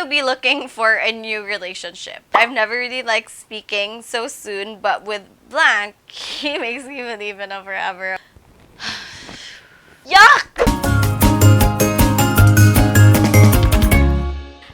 you be looking for a new relationship? I've never really liked speaking so soon, but with blank, he makes me believe in a forever. Yuck!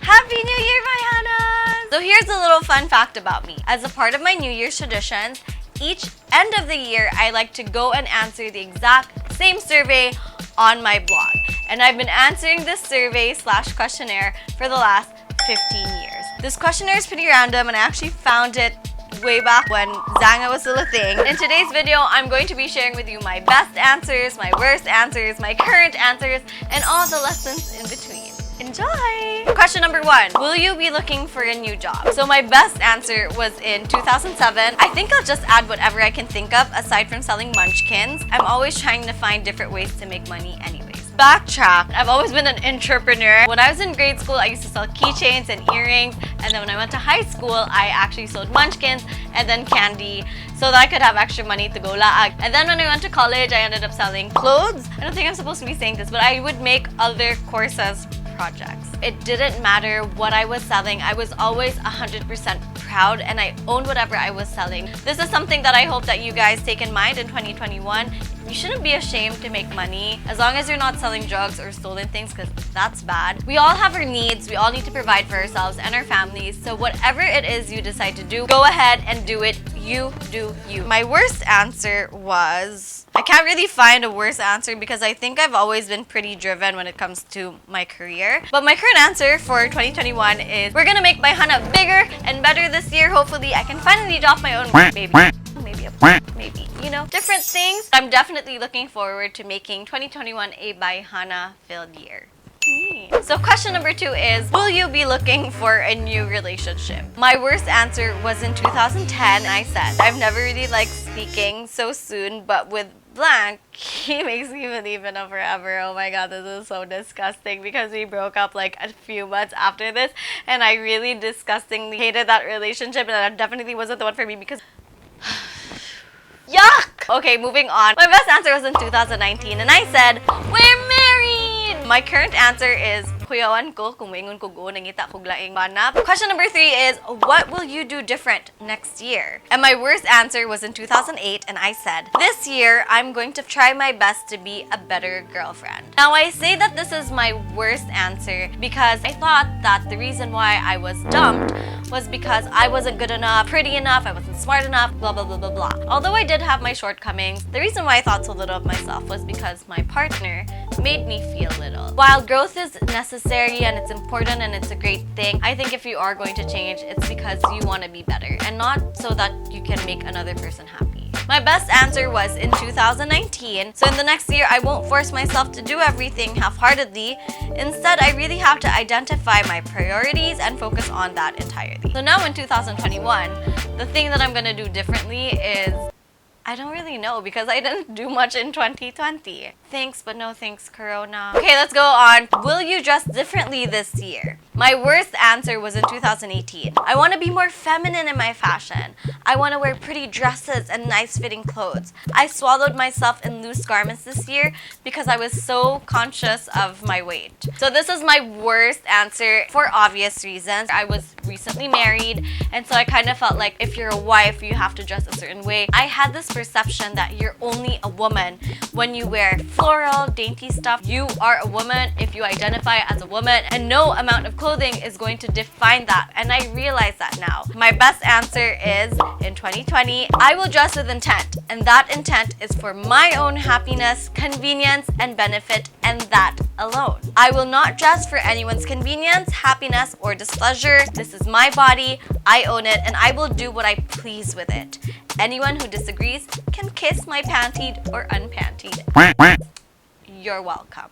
Happy New Year, Bayhanas! So here's a little fun fact about me. As a part of my New Year's traditions, each end of the year, I like to go and answer the exact same survey on my blog. And I've been answering this survey/questionnaire for the last 15 years. This questionnaire is pretty random, and I actually found it way back when Zanga was still a thing. In today's video, I'm going to be sharing with you my best answers, my worst answers, my current answers, and all the lessons in between. Enjoy! Question number 1. Will you be looking for a new job? So my best answer was in 2007. I think I'll just add whatever I can think of aside from selling munchkins. I'm always trying to find different ways to make money anyways. Backtrack. I've always been an entrepreneur. When I was in grade school, I used to sell keychains and earrings. And then when I went to high school, I actually sold munchkins and then candy so that I could have extra money to go laag. And then when I went to college, I ended up selling clothes. I don't think I'm supposed to be saying this, but I would make other courses projects. It didn't matter what I was selling. I was always 100% proud and I owned whatever I was selling. This is something that I hope that you guys take in mind in 2021. You shouldn't be ashamed to make money as long as you're not selling drugs or stolen things, because that's bad. We all have our needs. We all need to provide for ourselves and our families. So whatever it is you decide to do, go ahead and do it. You do you. My worst answer was... I can't really find a worse answer because I think I've always been pretty driven when it comes to my career. But my current answer for 2021 is we're gonna make Bayhana bigger and better this year. Hopefully I can finally drop my own baby. Maybe, you know, different things. I'm definitely looking forward to making 2021 a Bayhana-filled year. So question number 2 is, will you be looking for a new relationship? My worst answer was in 2010. I said, I've never really liked speaking so soon, but with blank, he makes me believe in a forever. Oh my god, this is so disgusting because we broke up like a few months after this and I really disgustingly hated that relationship and that definitely wasn't the one for me because... Yuck! Okay, moving on. My best answer was in 2019 and I said, we're married! My current answer is, kuyawan ko, kung maingon ko go, nangita ko glaing banap. Question number 3 is, what will you do different next year? And my worst answer was in 2008 and I said, this year, I'm going to try my best to be a better girlfriend. Now, I say that this is my worst answer because I thought that the reason why I was dumped was because I wasn't good enough, pretty enough, I wasn't smart enough, blah, blah, blah, blah, blah. Although I did have my shortcomings, the reason why I thought so little of myself was because my partner made me feel little. While growth is necessary and it's important and it's a great thing, I think if you are going to change, it's because you want to be better and not so that you can make another person happy. My best answer was in 2019. So in the next year, I won't force myself to do everything half-heartedly. Instead, I really have to identify my priorities and focus on that entirely. So now in 2021, the thing that I'm gonna do differently is I don't really know because I didn't do much in 2020. Thanks, but no thanks, Corona. Okay, let's go on. Will you dress differently this year? My worst answer was in 2018. I want to be more feminine in my fashion. I want to wear pretty dresses and nice fitting clothes. I swallowed myself in loose garments this year because I was so conscious of my weight. So this is my worst answer for obvious reasons. I was recently married and so I kind of felt like if you're a wife, you have to dress a certain way. I had this perception that you're only a woman when you wear floral, dainty stuff. You are a woman if you identify as a woman and no amount of clothing is going to define that, and I realize that now. My best answer is in 2020, I will dress with intent, and that intent is for my own happiness, convenience, and benefit, and that alone. I will not dress for anyone's convenience, happiness, or displeasure. This is my body, I own it, and I will do what I please with it. Anyone who disagrees can kiss my pantied or unpantied. You're welcome.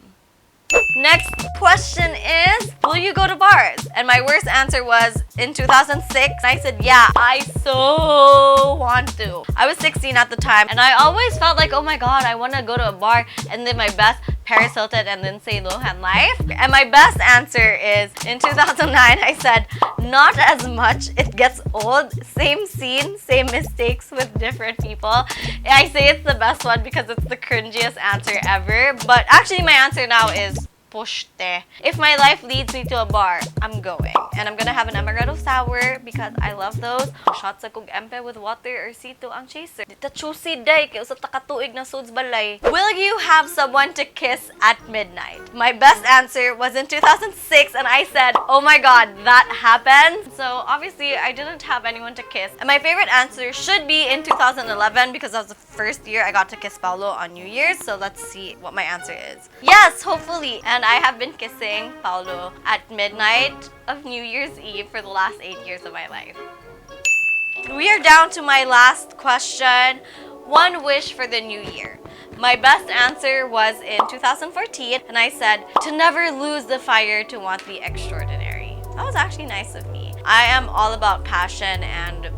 Next question is, will you go to bars? And my worst answer was in 2006. I said, yeah, I so want to. I was 16 at the time and I always felt like, oh my god, I want to go to a bar and live my best Paris Hilton and Lindsay Lohan life. And my best answer is in 2009, I said, not as much. It gets old. Same scene, same mistakes with different people. I say it's the best one because it's the cringiest answer ever. But actually my answer now is pushte. If my life leads me to a bar, I'm going. And I'm gonna have an amaretto sour because I love those. Shots sa kog empe with water or sito ang chaser. Dita chusi day kay usa ta katuig na suds balay. Will you have someone to kiss at midnight? My best answer was in 2006 and I said, oh my god, that happened. So obviously I didn't have anyone to kiss. And my favorite answer should be in 2011 because that was the first year I got to kiss Paulo on New Year's. So let's see what my answer is. Yes, hopefully. And I have been kissing Paulo at midnight of New Year's Eve for the last 8 years of my life. We are down to my last question. One wish for the new year. My best answer was in 2014 and I said, to never lose the fire to want the extraordinary. That was actually nice of me. I am all about passion and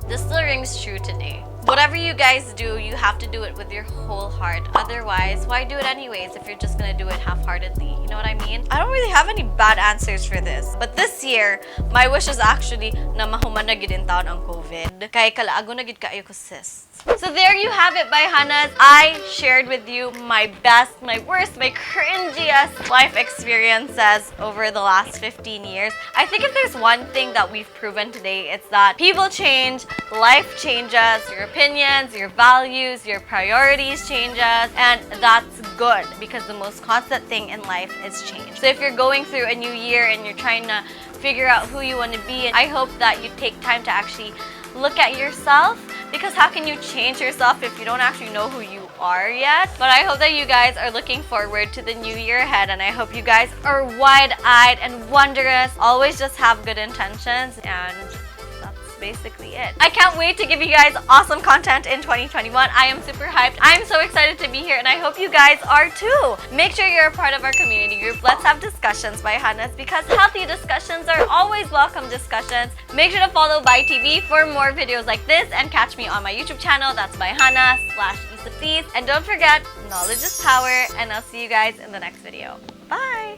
this still rings true today. Whatever you guys do, you have to do it with your whole heart. Otherwise, why do it anyways if you're just gonna do it half-heartedly? You know what I mean? I don't really have any bad answers for this. But this year, my wish is actually na mahuman na gid in taon ang COVID. Kay kalaago na gid kaayo ko sis. So there you have it, Bayhanas. I shared with you my best, my worst, my cringiest life experiences over the last 15 years. I think if there's one thing that we've proven today, it's that people change, life changes, your opinions, your values, your priorities changes, and that's good because the most constant thing in life is change. So if you're going through a new year and you're trying to figure out who you want to be, I hope that you take time to actually look at yourself, because how can you change yourself if you don't actually know who you are yet? But I hope that you guys are looking forward to the new year ahead, and I hope you guys are wide-eyed and wondrous. Always just have good intentions, and that's basically it. I can't wait to give you guys awesome content in 2021. I am super hyped. I'm so excited to be here, and I hope you guys are too. Make sure you're a part of our community group. Let's have discussions, Bayhanas, because healthy discussions are always welcome discussions. Make sure to follow ByTV for more videos like this, and catch me on my YouTube channel. That's Bayhana/Issaplease. And don't forget, knowledge is power, and I'll see you guys in the next video. Bye!